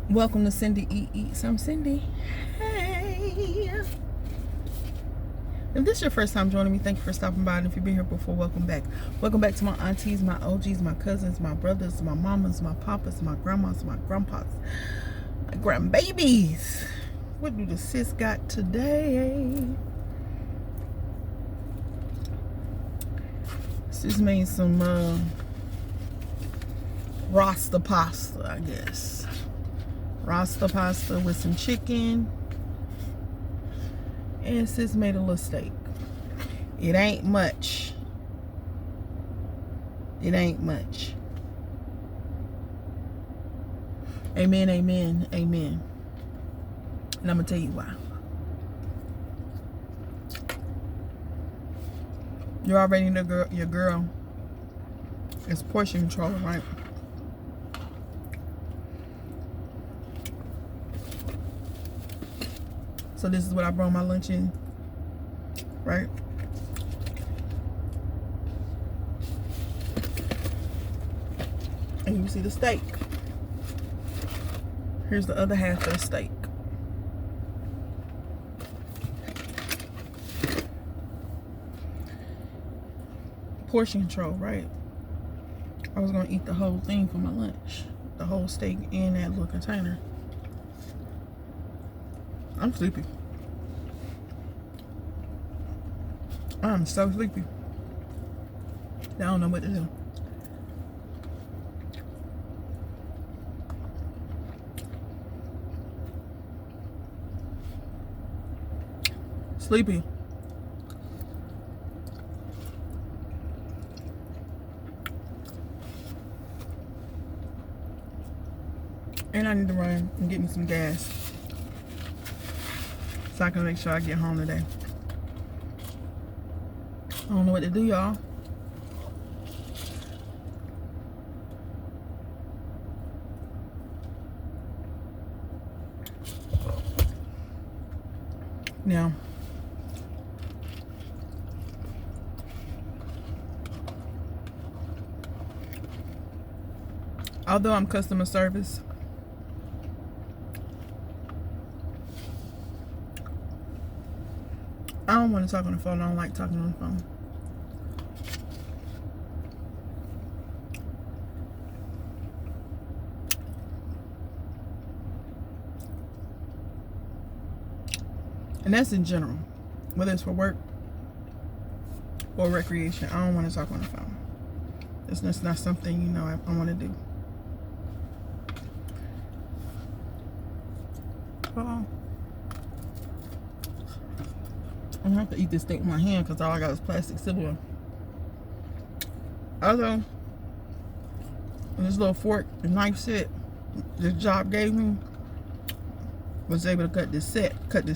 Welcome to Cindy Eats. I'm Cindy. Hey. If this is your first time joining me, thank you for stopping by. And if you've been here before, welcome back. Welcome back to my aunties, my OGs, my cousins, my brothers, my mamas, my papas, my grandmas, my grandpas, my grandbabies. What do the sis got today? Sis made some Rasta pasta, I guess. Rasta pasta with some chicken. And sis made a little steak. It ain't much. It ain't much. Amen, amen, amen. And I'm going to tell you why. You already know your girl is portion control, right? So this is what I brought my lunch in, right? And you see the steak. Here's the other half of the steak. Portion control, right? I was gonna eat the whole thing for my lunch. The whole steak in that little container. I'm sleepy. I'm so sleepy. I don't know what to do. Sleepy. And I need to run and get me some gas so I can make sure I get home today. I don't know what to do, y'all. Now, although I'm customer service, I don't want to talk on the phone. I don't like talking on the phone. And that's in general. Whether it's for work or recreation, I don't want to talk on the phone. It's just not something, you know, I want to do. I'm gonna have to eat this steak with my hand because all I got is plastic silverware. Although this little fork and knife set this job gave me was able to cut this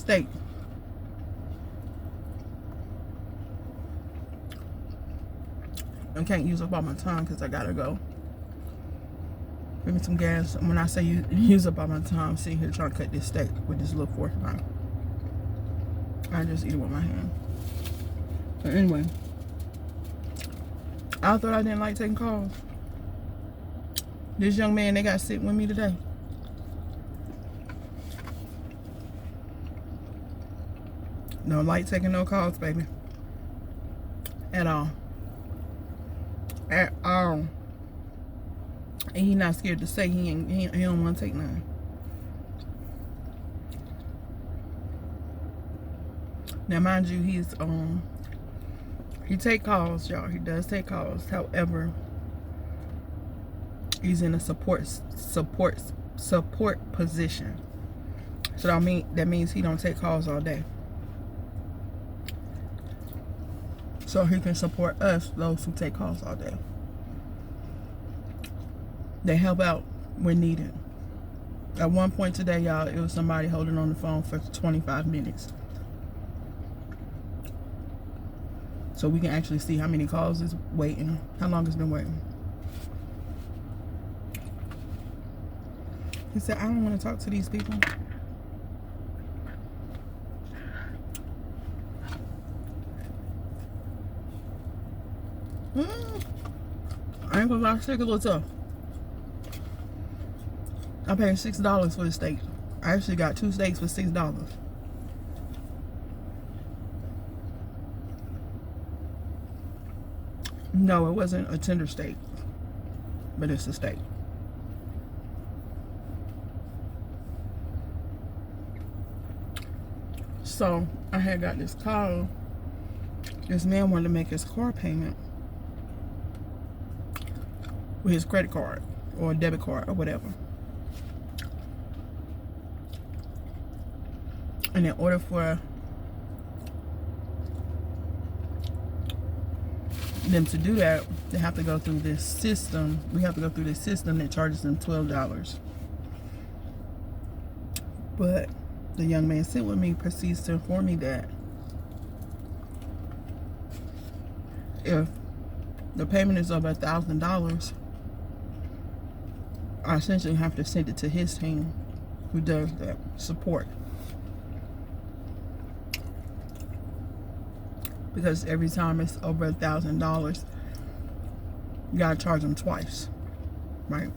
steak. I can't use up all my time because I gotta go. Give me some gas. When I say use up all my time, sitting here trying to cut this steak with this little fork and knife. I just eat it with my hand. But anyway, I thought I didn't like taking calls. This young man, they got sitting with me today. No like taking no calls, baby. At all. At all. And he not scared to say he don't want to take none. Now, mind you, he take calls, y'all. He does take calls. However, he's in a support position. So that means he don't take calls all day. So he can support us, those who take calls all day. They help out when needed. At one point today, y'all, it was somebody holding on the phone for 25 minutes. So we can actually see how many calls is waiting, how long it's been waiting. He said, I don't want to talk to these people. I ain't gonna lie, it's a little tough. I paid $6 for the steak. I actually got 2 steaks for $6. No, it wasn't a tender steak, but it's a steak. So I had got this call. This man wanted to make his car payment with his credit card or debit card or whatever. And in order for them to do that, they have to go through this system. We have to go through this system that charges them $12. But the young man sitting with me proceeds to inform me that if the payment is over $1,000, I essentially have to send it to his team who does that support. Because every time it's over $1,000, you gotta charge them twice, right?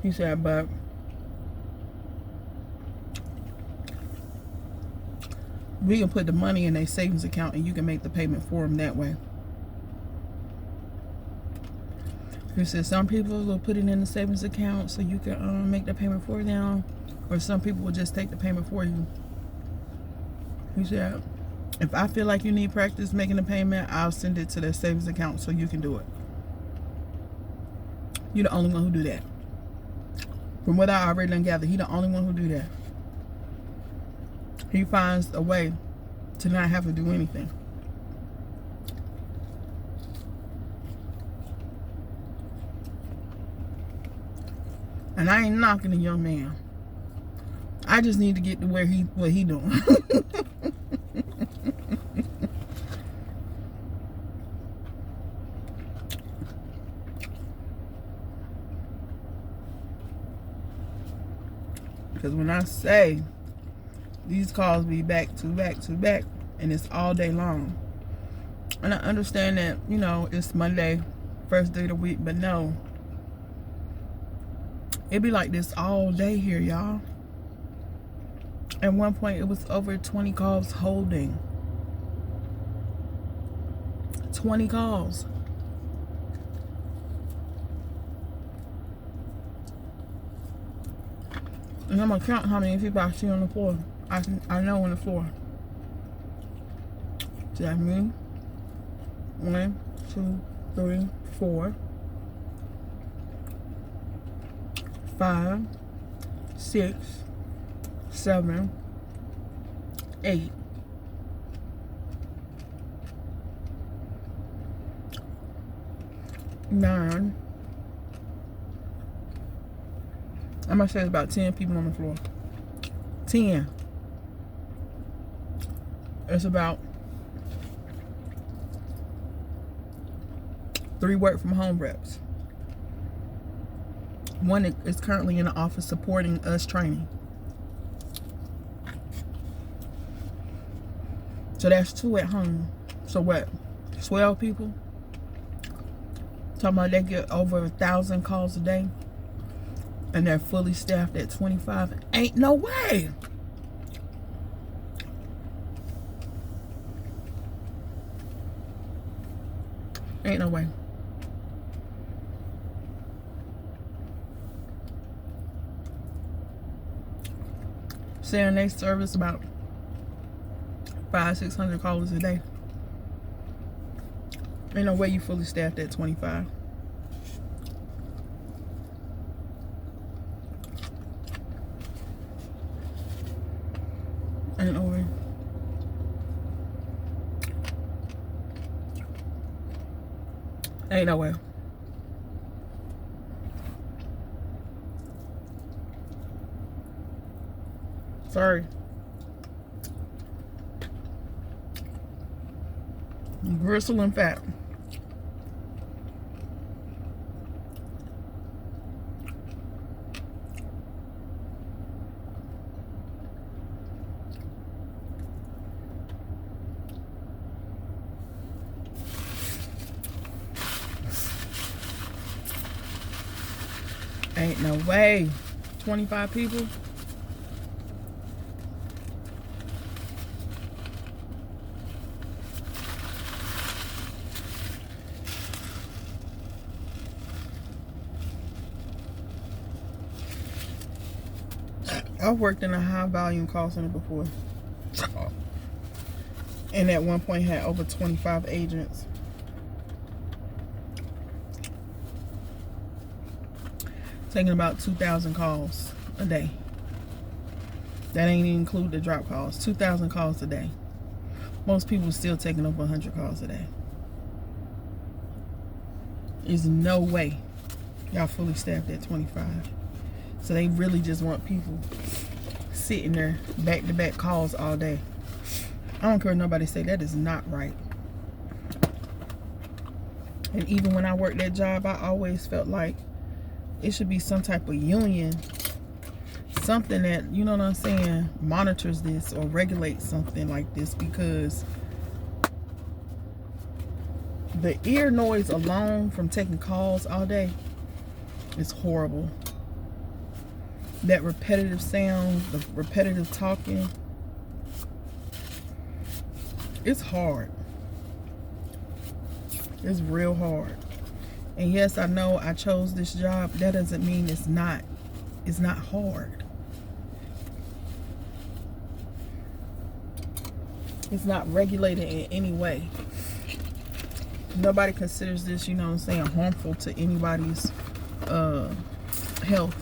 He said, but we can put the money in a savings account and you can make the payment for them that way. He said some people will put it in the savings account so you can make the payment for them, or some people will just take the payment for you. He said, if I feel like you need practice making a payment, I'll send it to the savings account so you can do it. You're the only one who do that. From what I already done gathered, he's the only one who do that. He finds a way to not have to do anything. And I ain't knocking the young man. I just need to get to where what he doing. Because when I say these calls be back to back to back, and it's all day long. And I understand that, you know, it's Monday, first day of the week, but no. It be like this all day here, y'all. At one point, it was over 20 calls holding. 20 calls. And I'm gonna count how many people I see on the floor. I know on the floor. So that means 1, 2, 3, 4, 5, 6, 7, 8, 9. I'm gonna say it's about 10 people on the floor. 10. It's about 3 work from home reps. 1 is currently in the office supporting us training. So that's 2 at home. So what? 12 people? Talking about they get over 1,000 calls a day. And they're fully staffed at 25. Ain't no way. Ain't no way. Saying they service about 500-600 callers a day. Ain't no way you fully staffed at 25. Ain't no way. Ain't no way. Sorry. Gristle and fat. Ain't no way. 25 people? I've worked in a high volume call center before. And at one point had over 25 agents. Taking about 2,000 calls a day. That ain't even include the drop calls. 2,000 calls a day. Most people still taking over 100 calls a day. There's no way y'all fully staffed at 25. So they really just want people sitting there back-to-back calls all day. I don't care what nobody say, that is not right. And even when I worked that job, I always felt like it should be some type of union, something that, you know what I'm saying, monitors this or regulates something like this, because the ear noise alone from taking calls all day is horrible. That repetitive sound, the repetitive talking, it's hard. It's real hard. And yes, I know I chose this job. That doesn't mean it's not hard. It's not regulated in any way. Nobody considers this, you know what I'm saying, harmful to anybody's health.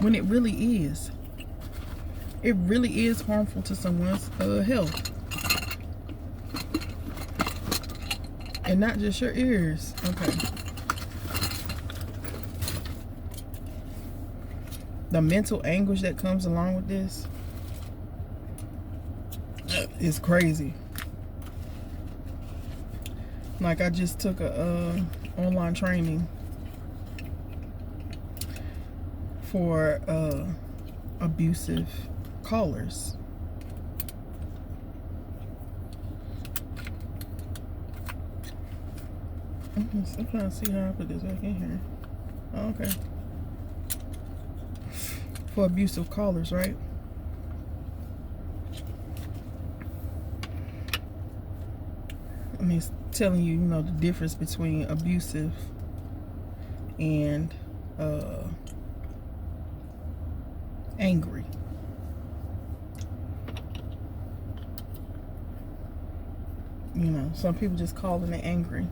When it really is. It really is harmful to someone's health. And not just your ears. Okay. The mental anguish that comes along with this is crazy. Like, I just took a online training for abusive callers. I'm trying to see how I put this back in here. Oh, okay. For abusive callers, right? I mean, it's telling you, you know, the difference between abusive and angry. You know, some people just calling it angry.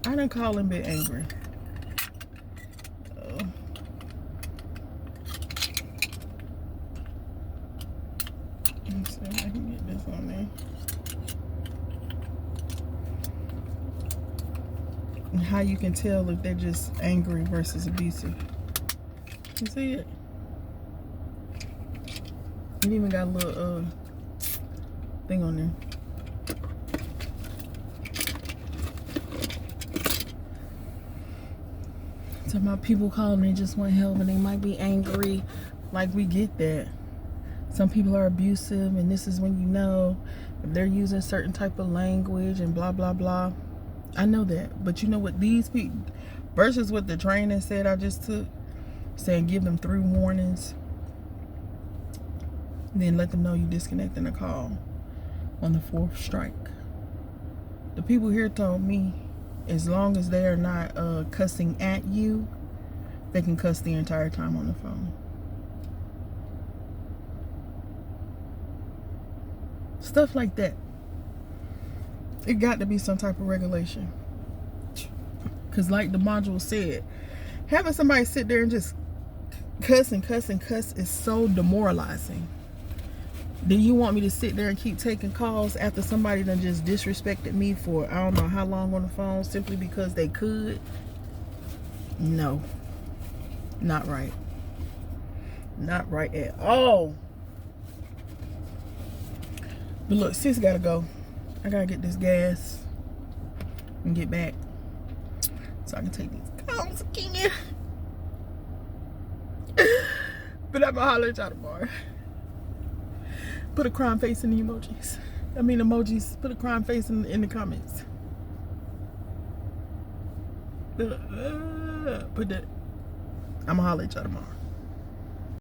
I done call him a bit angry. Let's see if I can get this on there. And how you can tell if they're just angry versus abusive. You see it? It even got a little thing on there. Talking about people calling, they just want help and they might be angry. Like, we get that. Some people are abusive, and this is when you know if they're using certain type of language and blah blah blah. I know that, but you know what, these people versus what the training said I just took, saying give them 3 warnings, then let them know you disconnecting the call on the 4th strike. The people here told me, as long as they are not cussing at you, they can cuss the entire time on the phone. Stuff like that. It got to be some type of regulation. Because like the module said, having somebody sit there and just cuss and cuss and cuss is so demoralizing. Do you want me to sit there and keep taking calls after somebody done just disrespected me for I don't know how long on the phone simply because they could? No. Not right. Not right at all. But look, sis gotta go. I gotta get this gas and get back so I can take these calls again. But I'm gonna holler at y'all tomorrow. Put a crying face in the emojis. I mean emojis. Put a crying face in the comments. Put that. I'ma holler at y'all tomorrow.